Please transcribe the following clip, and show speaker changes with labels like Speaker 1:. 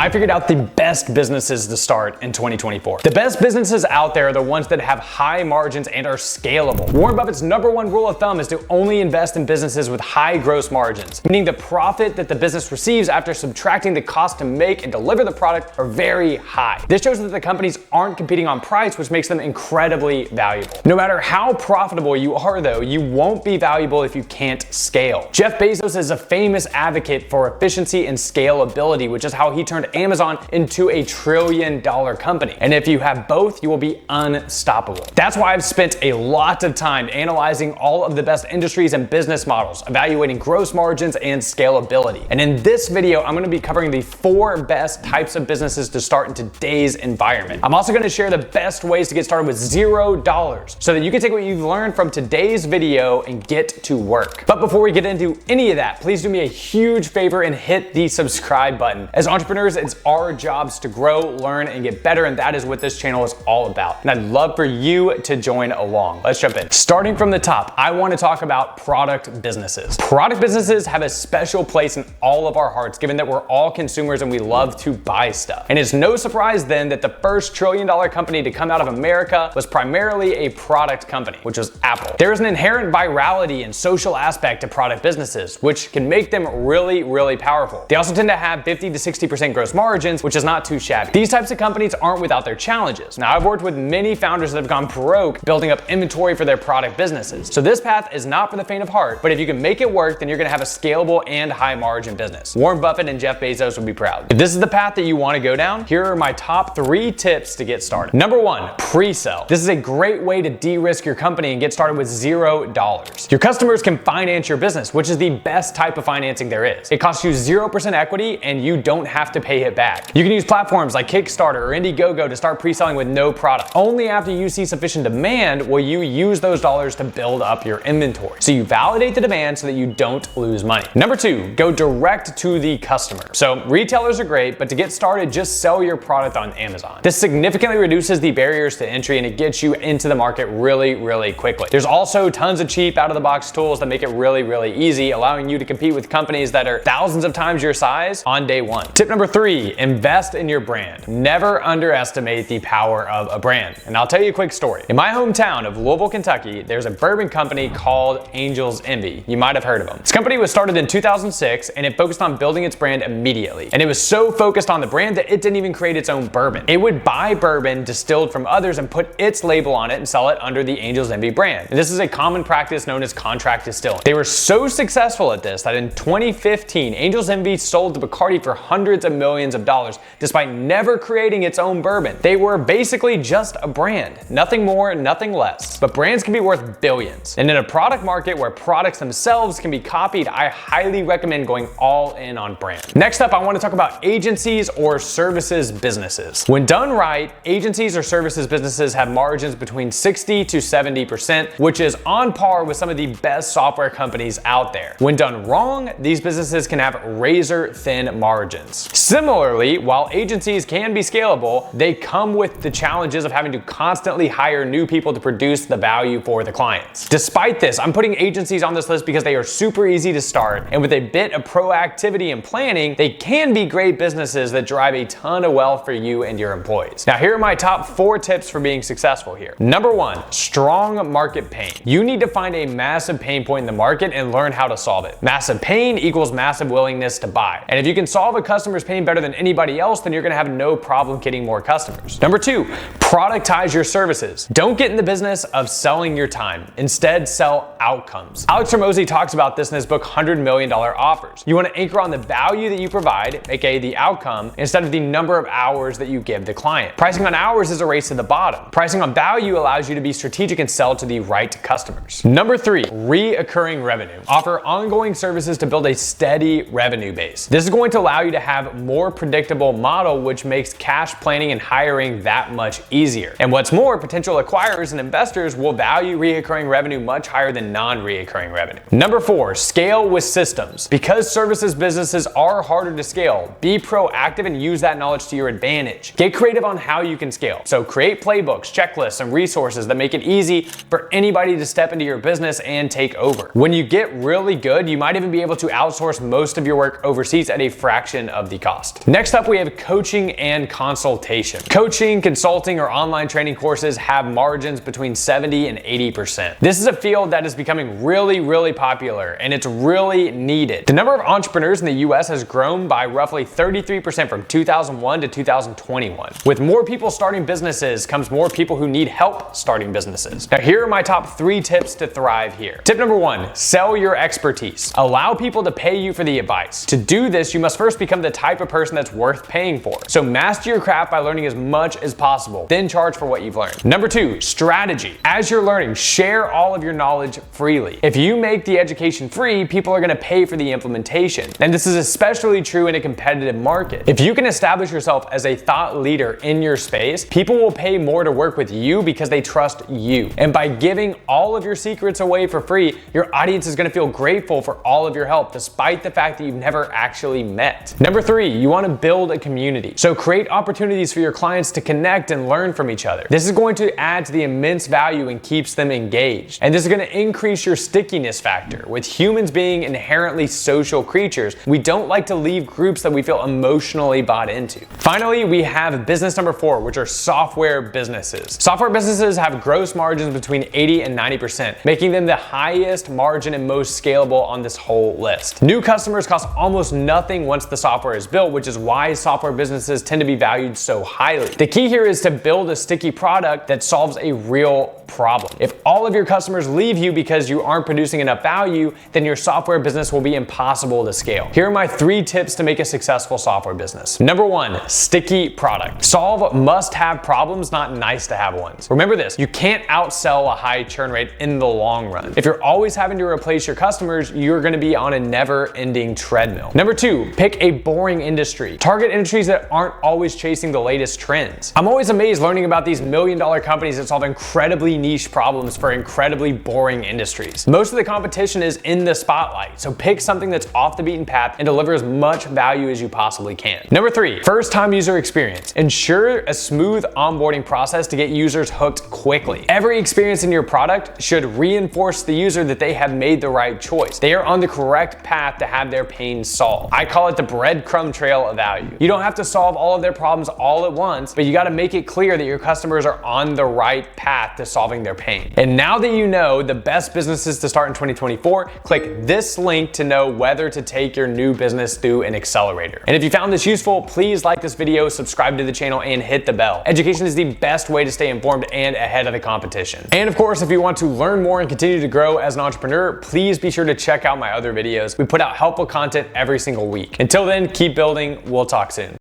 Speaker 1: I figured out the best businesses to start in 2024. The best businesses out there are the ones that have high margins and are scalable. Warren Buffett's #1 rule of thumb is to only invest in businesses with high gross margins, meaning the profit that the business receives after subtracting the cost to make and deliver the product are very high. This shows that the companies aren't competing on price, which makes them incredibly valuable. No matter how profitable you are though, you won't be valuable if you can't scale. Jeff Bezos is a famous advocate for efficiency and scalability, which is how he turned Amazon into a $1 trillion company. And if you have both, you will be unstoppable. That's why I've spent a lot of time analyzing all of the best industries and business models, evaluating gross margins and scalability. And in this video, I'm gonna be covering the 4 best types of businesses to start in today's environment. I'm also gonna share the best ways to get started with $0 so that you can take what you've learned from today's video and get to work. But before we get into any of that, please do me a huge favor and hit the subscribe button. As entrepreneurs, it's our jobs to grow, learn, and get better, and that is what this channel is all about. And I'd love for you to join along. Let's jump in. Starting from the top, I want to talk about product businesses. Product businesses have a special place in all of our hearts, given that we're all consumers and we love to buy stuff. And it's no surprise then that the first $1 trillion company to come out of America was primarily a product company, which was Apple. There is an inherent virality and social aspect to product businesses, which can make them really, really powerful. They also tend to have 50 to 60% gross margins, which is not too shabby. These types of companies aren't without their challenges. Now, I've worked with many founders that have gone broke building up inventory for their product businesses. So this path is not for the faint of heart, but if you can make it work, then you're gonna have a scalable and high margin business. Warren Buffett and Jeff Bezos would be proud. If this is the path that you wanna go down, here are my top 3 tips to get started. Number 1, pre-sale. This is a great way to de-risk your company and get started with $0. Your customers can finance your business, which is the best type of financing there is. It costs you 0% equity and you don't have to pay it back. You can use platforms like Kickstarter or Indiegogo to start pre-selling with no product. Only after you see sufficient demand will you use those dollars to build up your inventory. So you validate the demand so that you don't lose money. Number 2, go direct to the customer. So retailers are great, but to get started, just sell your product on Amazon. This significantly reduces the barriers to entry and it gets you into the market really, really quickly. There's also tons of cheap out-of-the-box tools that make it really, really easy, allowing you to compete with companies that are thousands of times your size on day one. Tip number 3, invest in your brand. Never underestimate the power of a brand. And I'll tell you a quick story. In my hometown of Louisville, Kentucky, there's a bourbon company called Angel's Envy. You might have heard of them. This company was started in 2006 and it focused on building its brand immediately. And it was so focused on the brand that it didn't even create its own bourbon. It would buy bourbon distilled from others and put its label on it and sell it under the Angel's Envy brand. And this is a common practice known as contract distilling. They were so successful at this that in 2015, Angel's Envy sold to Bacardi for hundreds of millions of dollars, despite never creating its own bourbon. They were basically just a brand. Nothing more, nothing less. But brands can be worth billions. And in a product market where products themselves can be copied, I highly recommend going all in on brand. Next up, I want to talk about agencies or services businesses. When done right, agencies or services businesses have margins between 60 to 70%, which is on par with some of the best software companies out there. When done wrong, these businesses can have razor-thin margins. Similarly, while agencies can be scalable, they come with the challenges of having to constantly hire new people to produce the value for the clients. Despite this, I'm putting agencies on this list because they are super easy to start, and with a bit of proactivity and planning, they can be great businesses that drive a ton of wealth for you and your employees. Now, here are my top 4 tips for being successful here. Number 1, strong market pain. You need to find a massive pain point in the market and learn how to solve it. Massive pain equals massive willingness to buy. And if you can solve a customer's pain better than anybody else, then you're gonna have no problem getting more customers. Number 2, productize your services. Don't get in the business of selling your time. Instead, sell outcomes. Alex Hormozi talks about this in his book, $100 Million Offers. You wanna anchor on the value that you provide, aka the outcome, instead of the number of hours that you give the client. Pricing on hours is a race to the bottom. Pricing on value allows you to be strategic and sell to the right customers. Number 3, reoccurring revenue. Offer ongoing services to build a steady revenue base. This is going to allow you to have more predictable model, which makes cash planning and hiring that much easier. And what's more, potential acquirers and investors will value reoccurring revenue much higher than non-reoccurring revenue. Number 4, scale with systems. Because services businesses are harder to scale, be proactive and use that knowledge to your advantage. Get creative on how you can scale. So create playbooks, checklists, and resources that make it easy for anybody to step into your business and take over. When you get really good, you might even be able to outsource most of your work overseas at a fraction of the cost. cost. Next up, we have coaching and consultation. Coaching, consulting, or online training courses have margins between 70 and 80%. This is a field that is becoming really popular, and it's really needed. The number of entrepreneurs in the US has grown by roughly 33% from 2001 to 2021. With more people starting businesses comes more people who need help starting businesses. Now, here are my top 3 tips to thrive here. Tip number 1, sell your expertise. Allow people to pay you for the advice. To do this, you must first become the type of person that's worth paying for. So master your craft by learning as much as possible, then charge for what you've learned. Number 2, strategy. As you're learning, share all of your knowledge freely. If you make the education free, people are gonna pay for the implementation. And this is especially true in a competitive market. If you can establish yourself as a thought leader in your space, people will pay more to work with you because they trust you. And by giving all of your secrets away for free, your audience is gonna feel grateful for all of your help, despite the fact that you've never actually met. Number 3, you wanna build a community. So create opportunities for your clients to connect and learn from each other. This is going to add to the immense value and keeps them engaged. And this is gonna increase your stickiness factor. With humans being inherently social creatures, we don't like to leave groups that we feel emotionally bought into. Finally, we have business number 4, which are software businesses. Software businesses have gross margins between 80 and 90%, making them the highest margin and most scalable on this whole list. New customers cost almost nothing once the software is built, which is why software businesses tend to be valued so highly. The key here is to build a sticky product that solves a real problem. If all of your customers leave you because you aren't producing enough value, then your software business will be impossible to scale. Here are my 3 tips to make a successful software business. Number 1, sticky product. Solve must-have problems, not nice-to-have ones. Remember this, you can't outsell a high churn rate in the long run. If you're always having to replace your customers, you're gonna be on a never-ending treadmill. Number 2, pick a boring industry. Target industries that aren't always chasing the latest trends. I'm always amazed learning about these million-dollar companies that solve incredibly niche problems for incredibly boring industries. Most of the competition is in the spotlight, so pick something that's off the beaten path and deliver as much value as you possibly can. Number 3, first-time user experience. Ensure a smooth onboarding process to get users hooked quickly. Every experience in your product should reinforce the user that they have made the right choice. They are on the correct path to have their pain solved. I call it the breadcrumb trail of value. You don't have to solve all of their problems all at once, but you gotta make it clear that your customers are on the right path to solving their pain. And now that you know the best businesses to start in 2024, click this link to know whether to take your new business through an accelerator. And if you found this useful, please like this video, subscribe to the channel, and hit the bell. Education is the best way to stay informed and ahead of the competition. And of course, if you want to learn more and continue to grow as an entrepreneur, please be sure to check out my other videos. We put out helpful content every single week. Until then, keep building. We'll talk soon.